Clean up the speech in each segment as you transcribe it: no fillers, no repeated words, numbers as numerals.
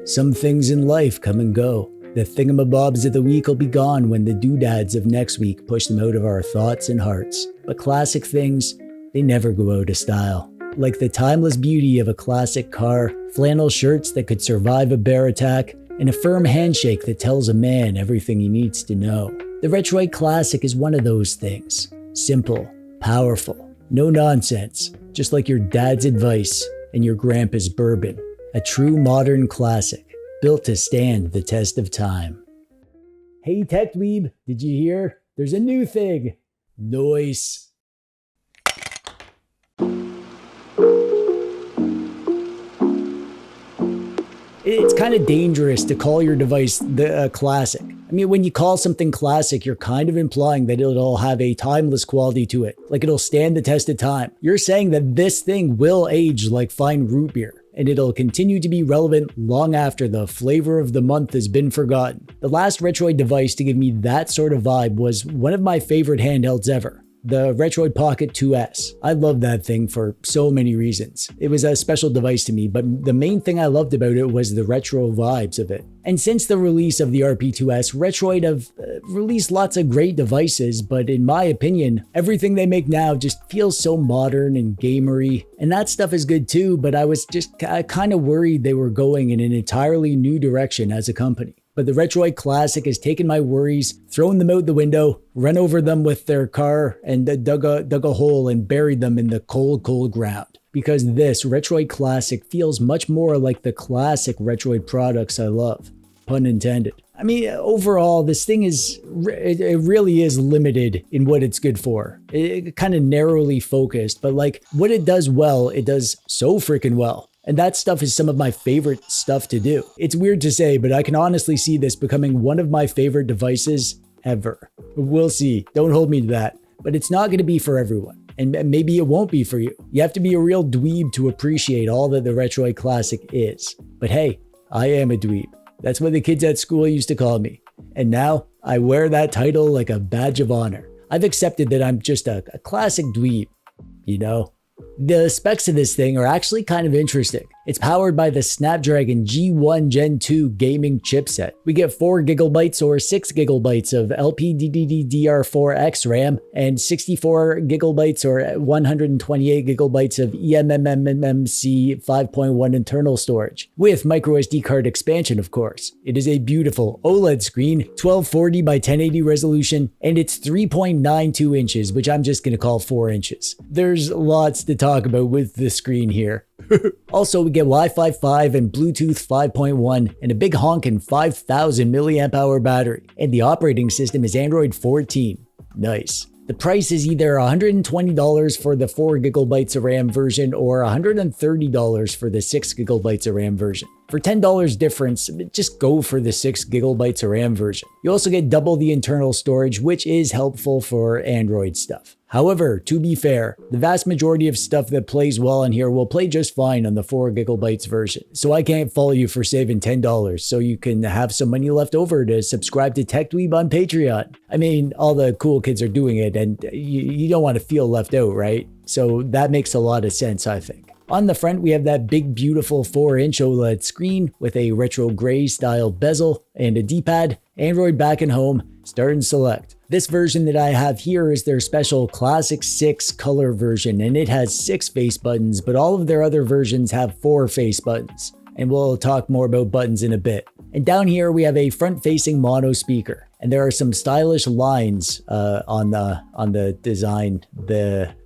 Some things in life come and go. The thingamabobs of the week will be gone when the doodads of next week push them out of our thoughts and hearts. But classic things, they never go out of style. Like the timeless beauty of a classic car, flannel shirts that could survive a bear attack, and a firm handshake that tells a man everything he needs to know. The Retroid Classic is one of those things. Simple, powerful, no nonsense, just like your dad's advice and your grandpa's bourbon. A true modern classic, built to stand the test of time. Hey TechDweeb, did you hear? There's a new thing. Noise. It's kind of dangerous to call your device the classic. I mean, when you call something classic, you're kind of implying that it'll have a timeless quality to it, like it'll stand the test of time. You're saying that this thing will age like fine root beer, and it'll continue to be relevant long after the flavor of the month has been forgotten. The last Retroid device to give me that sort of vibe was one of my favorite handhelds ever. The Retroid Pocket 2S. I love that thing for so many reasons. It was a special device to me, but the main thing I loved about it was the retro vibes of it. And since the release of the RP2S, Retroid have released lots of great devices, but in my opinion, everything they make now just feels so modern and gamery. And that stuff is good too, but I was just kind of worried they were going in an entirely new direction as a company. But the Retroid Classic has taken my worries, thrown them out the window, run over them with their car, and dug a hole and buried them in the cold, cold ground. Because this Retroid Classic feels much more like the classic Retroid products I love. Pun intended. I mean, overall, this thing it really is limited in what it's good for. It kind of narrowly focused, but like what it does well, it does so freaking well. And that stuff is some of my favorite stuff to do. It's weird to say, but I can honestly see this becoming one of my favorite devices ever. We'll see. Don't hold me to that. But it's not going to be for everyone. And maybe it won't be for you. You have to be a real dweeb to appreciate all that the Retroid Classic is. But hey, I am a dweeb. That's what the kids at school used to call me. And now I wear that title like a badge of honor. I've accepted that I'm just a classic dweeb, you know? The specs of this thing are actually kind of interesting. It's powered by the Snapdragon G1 Gen 2 gaming chipset. We get 4 GB or 6 GB of LPDDR4X RAM and 64 GB or 128 GB of eMMC 5.1 internal storage, with microSD card expansion, of course. It is a beautiful OLED screen, 1240 by 1080 resolution, and it's 3.92 inches, which I'm just going to call 4 inches. There's lots to talk about with the screen here. Also, we get Wi-Fi 5 and Bluetooth 5.1 and a big honkin' 5000 mAh battery. And the operating system is Android 14. Nice. The price is either $120 for the 4 GB of RAM version or $130 for the 6 GB of RAM version. For $10 difference, just go for the 6 GB of RAM version. You also get double the internal storage, which is helpful for Android stuff. However, to be fair, the vast majority of stuff that plays well on here will play just fine on the 4 GB version. So I can't fault you for saving $10 so you can have some money left over to subscribe to TechDweeb on Patreon. I mean, all the cool kids are doing it and you don't want to feel left out, right? So that makes a lot of sense, I think. On the front, we have that big, beautiful 4-inch OLED screen with a retro gray style bezel and a D-pad, Android back and home, start and select. This version that I have here is their special Classic 6 color version, and it has 6 face buttons, but all of their other versions have 4 face buttons. And we'll talk more about buttons in a bit. And down here, we have a front-facing mono speaker, and there are some stylish lines on the design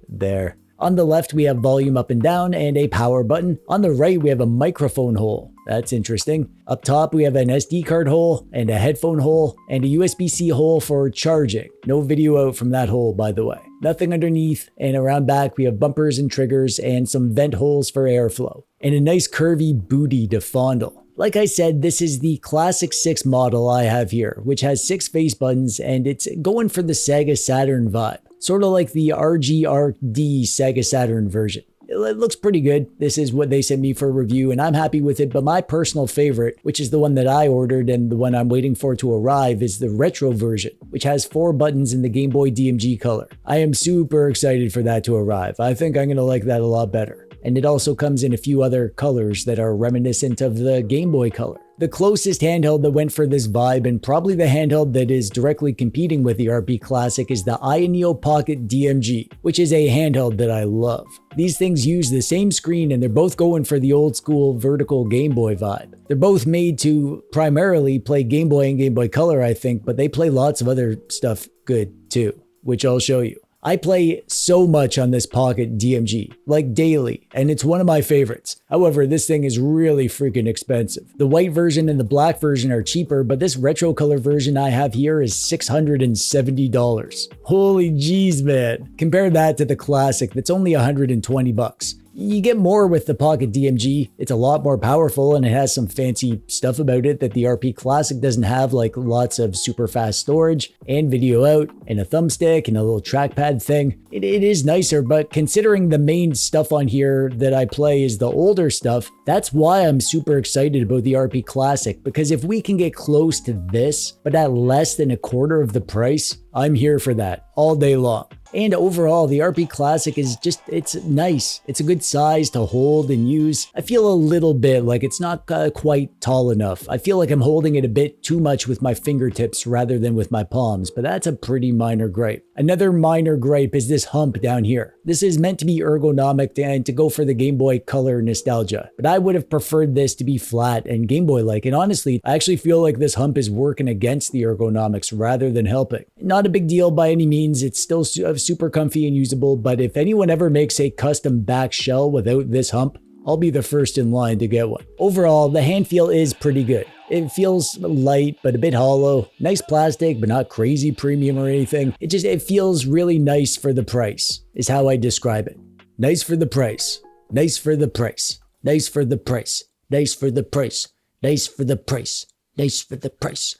there. On the left, we have volume up and down and a power button. On the right, we have a microphone hole. That's interesting. Up top, we have an SD card hole and a headphone hole and a USB-C hole for charging. No video out from that hole, by the way. Nothing underneath, and around back, we have bumpers and triggers and some vent holes for airflow. And a nice curvy booty to fondle. Like I said, this is the Classic 6 model I have here, which has 6 face buttons, and it's going for the Sega Saturn vibe. Sort of like the RGRD Sega Saturn version. It looks pretty good. This is what they sent me for review, and I'm happy with it, but my personal favorite, which is the one that I ordered and the one I'm waiting for to arrive, is the retro version, which has 4 buttons in the Game Boy DMG color. I am super excited for that to arrive. I think I'm going to like that a lot better. and it also comes in a few other colors that are reminiscent of the Game Boy Color. The closest handheld that went for this vibe, and probably the handheld that is directly competing with the RP Classic, is the Retroid Pocket DMG, which is a handheld that I love. These things use the same screen and they're both going for the old school vertical Game Boy vibe. They're both made to primarily play Game Boy and Game Boy Color, I think, but they play lots of other stuff good too, which I'll show you. I play so much on this Pocket DMG, like daily, and it's one of my favorites. However, this thing is really freaking expensive. The white version and the black version are cheaper, but this retro color version I have here is $670. Holy jeez, man. Compare that to the Classic that's only $120. You get more with the Pocket DMG. It's a lot more powerful and it has some fancy stuff about it that the RP Classic doesn't have, like lots of super fast storage and video out and a thumbstick and a little trackpad thing. It is nicer, but considering the main stuff on here that I play is the older stuff, that's why I'm super excited about the RP Classic, because if we can get close to this, but at less than a quarter of the price, I'm here for that all day long. And overall, the RP Classic is just, it's nice. It's a good size to hold and use. I feel a little bit like it's not quite tall enough. I feel like I'm holding it a bit too much with my fingertips rather than with my palms, but that's a pretty minor gripe. Another minor gripe is this hump down here. This is meant to be ergonomic and to go for the Game Boy Color nostalgia, but I would have preferred this to be flat and Game Boy-like, and honestly, I actually feel like this hump is working against the ergonomics rather than helping. Not a big deal by any means, it's still super comfy and usable, but if anyone ever makes a custom back shell without this hump, I'll be the first in line to get one. Overall, the hand feel is pretty good. It feels light, but a bit hollow. Nice plastic, but not crazy premium or anything. It feels really nice for the price, is how I describe it. Nice for the price. Nice for the price. Nice for the price. Nice for the price. Nice for the price. Nice for the price.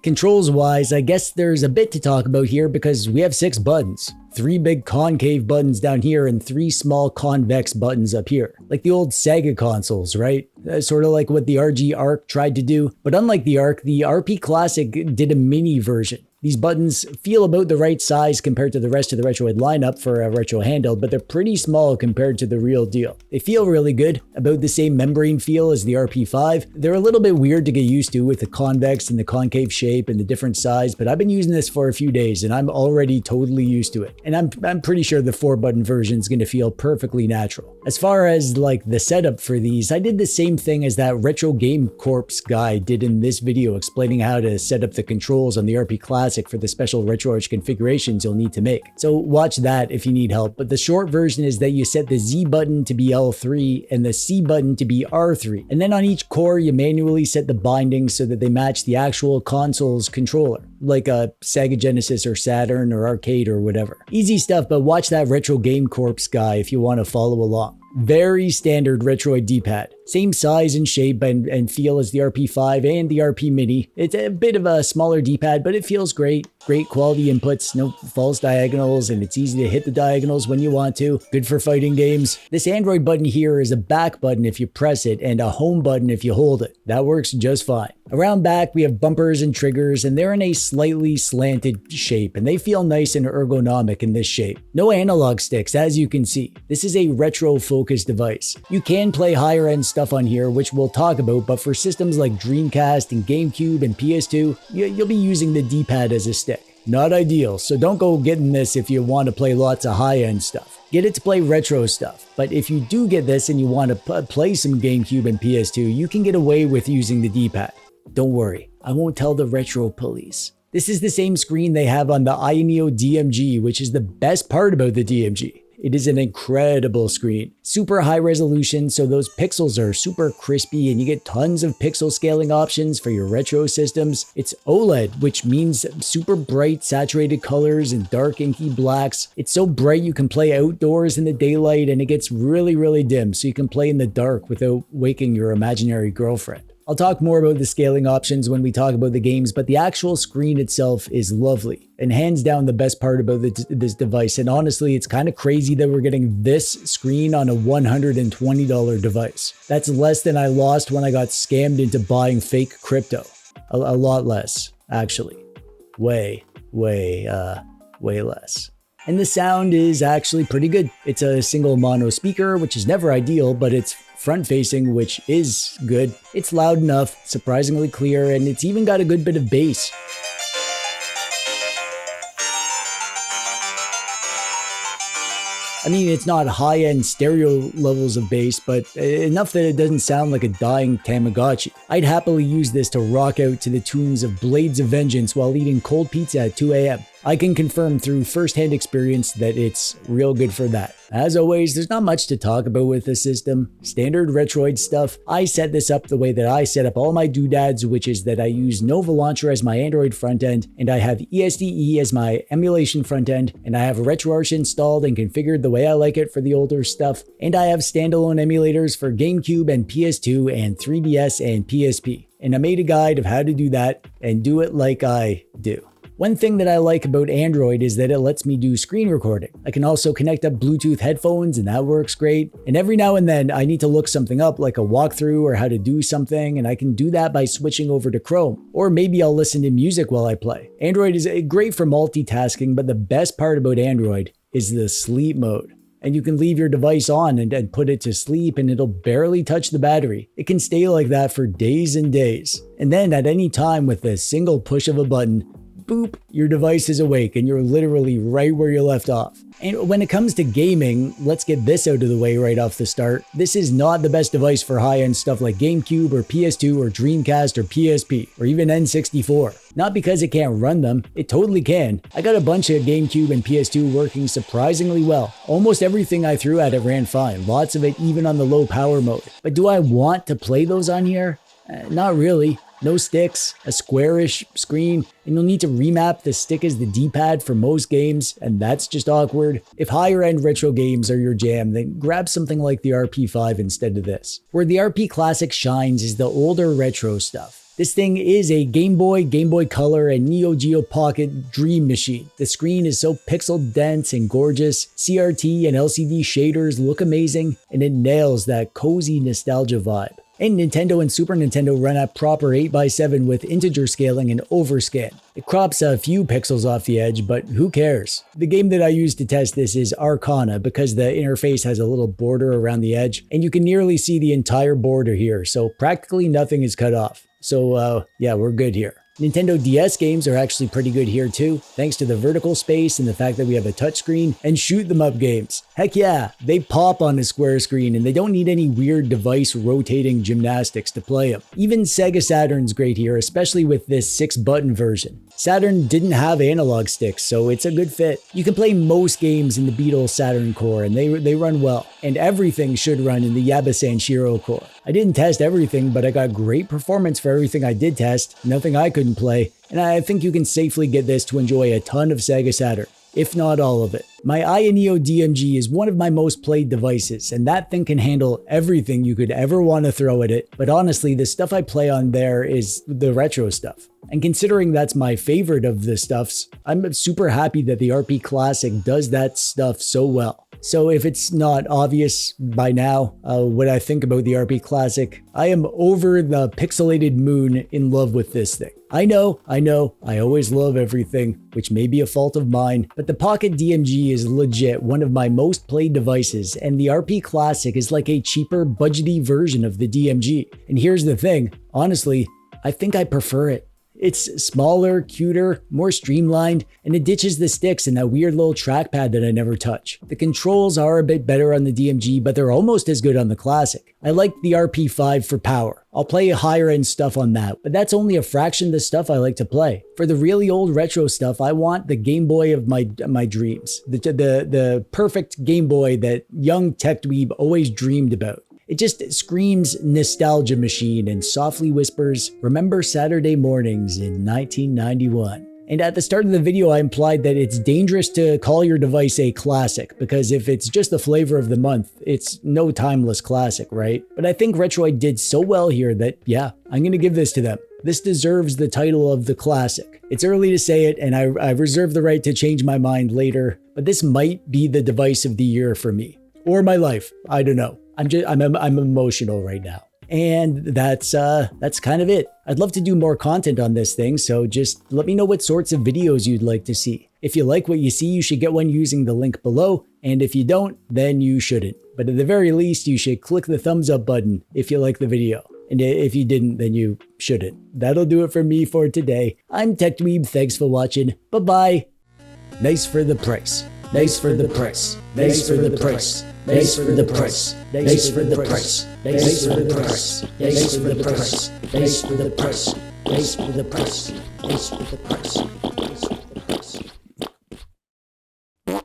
Controls wise, I guess there's a bit to talk about here because we have 6 buttons. 3 big concave buttons down here and 3 small convex buttons up here. Like the old Sega consoles, right? Sort of like what the RG Arc tried to do. But unlike the Arc, the RP Classic did a mini version. These buttons feel about the right size compared to the rest of the Retroid lineup for a retro handheld, but they're pretty small compared to the real deal. They feel really good, about the same membrane feel as the RP5. They're a little bit weird to get used to with the convex and the concave shape and the different size, but I've been using this for a few days and I'm already totally used to it. And I'm pretty sure the 4-button version is going to feel perfectly natural. As far as like the setup for these, I did the same thing as that Retro Game Corps guy did in this video explaining how to set up the controls on the RP Classic for the special RetroArch configurations you'll need to make. So watch that if you need help, but the short version is that you set the Z button to be L3 and the C button to be R3. And then on each core, you manually set the bindings so that they match the actual console's controller, like a Sega Genesis or Saturn or Arcade or whatever. Easy stuff, but watch that Retro Game Corps guy if you want to follow along. Very standard Retroid D-pad. Same size and shape and feel as the RP5 and the RP Mini. It's a bit of a smaller D-pad, but it feels great. Great quality inputs, no false diagonals, and it's easy to hit the diagonals when you want to. Good for fighting games. This Android button here is a back button if you press it and a home button if you hold it. That works just fine. Around back, we have bumpers and triggers, and they're in a slightly slanted shape, and they feel nice and ergonomic in this shape. No analog sticks, as you can see. This is a retro-focused device. You can play higher-end stuff on here, which we'll talk about, but for systems like Dreamcast and GameCube and PS2, you'll be using the D-pad as a stick. Not ideal, so don't go getting this if you want to play lots of high-end stuff. Get it to play retro stuff, but if you do get this and you want to play some GameCube and PS2, you can get away with using the D-pad. Don't worry, I won't tell the retro police. This is the same screen they have on the Retroid DMG, which is the best part about the DMG. It is an incredible screen. Super high resolution, so those pixels are super crispy and you get tons of pixel scaling options for your retro systems. It's OLED, which means super bright saturated colors and dark inky blacks. It's so bright you can play outdoors in the daylight, and it gets really, really dim so you can play in the dark without waking your imaginary girlfriend. I'll talk more about the scaling options when we talk about the games, but the actual screen itself is lovely and hands down the best part about this device. And honestly, it's kind of crazy that we're getting this screen on a $120 device. That's less than I lost when I got scammed into buying fake crypto. A lot less, actually. Way less. And the sound is actually pretty good. It's a single mono speaker, which is never ideal, but it's front facing, which is good. It's loud enough, surprisingly clear, and it's even got a good bit of bass. I mean, it's not high-end stereo levels of bass, but enough that it doesn't sound like a dying Tamagotchi. I'd happily use this to rock out to the tunes of Blades of Vengeance while eating cold pizza at 2 a.m. I can confirm through first-hand experience that it's real good for that. As always, there's not much to talk about with the system. Standard Retroid stuff. I set this up the way that I set up all my doodads, which is that I use Nova Launcher as my Android front end, and I have ESDE as my emulation front end, and I have RetroArch installed and configured the way I like it for the older stuff, and I have standalone emulators for GameCube and PS2 and 3DS and PSP. And I made a guide of how to do that and do it like I do. One thing that I like about Android is that it lets me do screen recording. I can also connect up Bluetooth headphones and that works great. And every now and then I need to look something up like a walkthrough or how to do something, and I can do that by switching over to Chrome. Or maybe I'll listen to music while I play. Android is great for multitasking, but the best part about Android is the sleep mode. And you can leave your device on and put it to sleep and it'll barely touch the battery. It can stay like that for days and days. And then at any time with a single push of a button, boop, your device is awake and you're literally right where you left off. And when it comes to gaming, let's get this out of the way right off the start. This is not the best device for high-end stuff like GameCube or PS2 or Dreamcast or PSP or even N64. Not because it can't run them, it totally can. I got a bunch of GameCube and PS2 working surprisingly well. Almost everything I threw at it ran fine, lots of it even on the low power mode. But do I want to play those on here? Not really. No sticks, a squarish screen, and you'll need to remap the stick as the D-pad for most games, and that's just awkward. If higher-end retro games are your jam, then grab something like the RP5 instead of this. Where the RP Classic shines is the older retro stuff. This thing is a Game Boy, Game Boy Color, and Neo Geo Pocket dream machine. The screen is so pixel dense and gorgeous, CRT and LCD shaders look amazing, and it nails that cozy nostalgia vibe. And Nintendo and Super Nintendo run at proper 8x7 with integer scaling and overscan. It crops a few pixels off the edge, but who cares? The game that I used to test this is Arcana because the interface has a little border around the edge, and you can nearly see the entire border here, so practically nothing is cut off. So yeah, we're good here. Nintendo DS games are actually pretty good here too, thanks to the vertical space and the fact that we have a touchscreen, and shoot 'em up games. Heck yeah, they pop on a square screen and they don't need any weird device rotating gymnastics to play them. Even Sega Saturn's great here, especially with this 6-button version. Saturn didn't have analog sticks, so it's a good fit. You can play most games in the Beetle Saturn core and they run well. And everything should run in the Yaba Sanshiro core. I didn't test everything, but I got great performance for everything I did test, nothing I couldn't play, and I think you can safely get this to enjoy a ton of Sega Saturn, if not all of it. My Ioneo DMG is one of my most played devices, and that thing can handle everything you could ever want to throw at it, but honestly, the stuff I play on there is the retro stuff. And considering that's my favorite of the stuffs, I'm super happy that the RP Classic does that stuff so well. So if it's not obvious by now what I think about the RP Classic, I am over the pixelated moon in love with this thing. I know, I always love everything, which may be a fault of mine, but the Pocket DMG is legit one of my most played devices, and the RP Classic is like a cheaper, budgety version of the DMG. And here's the thing, honestly, I think I prefer it. It's smaller, cuter, more streamlined, and it ditches the sticks and that weird little trackpad that I never touch. The controls are a bit better on the DMG, but they're almost as good on the Classic. I like the RP5 for power. I'll play higher end stuff on that, but that's only a fraction of the stuff I like to play. For the really old retro stuff, I want the Game Boy of my dreams. The perfect Game Boy that young TechDweeb always dreamed about. It just screams nostalgia machine and softly whispers, remember Saturday mornings in 1991. And at the start of the video, I implied that it's dangerous to call your device a classic, because if it's just the flavor of the month, it's no timeless classic, right? But I think Retroid did so well here that, yeah, I'm gonna give this to them. This deserves the title of the classic. It's early to say it, and I reserve the right to change my mind later, but this might be the device of the year for me. Or my life, I don't know. I'm emotional right now. And that's kind of it. I'd love to do more content on this thing, so just let me know what sorts of videos you'd like to see. If you like what you see, you should get one using the link below, and if you don't, then you shouldn't. But at the very least, you should click the thumbs up button if you like the video. And if you didn't, then you shouldn't. That'll do it for me for today. I'm TechDweeb, thanks for watching, bye-bye. Nice for the price. Nice for the price. Nice for the price. Nice for the price. Nice for the price. Nice for the price. Nice for the price. Nice for the price. Nice for the price. Nice for the price.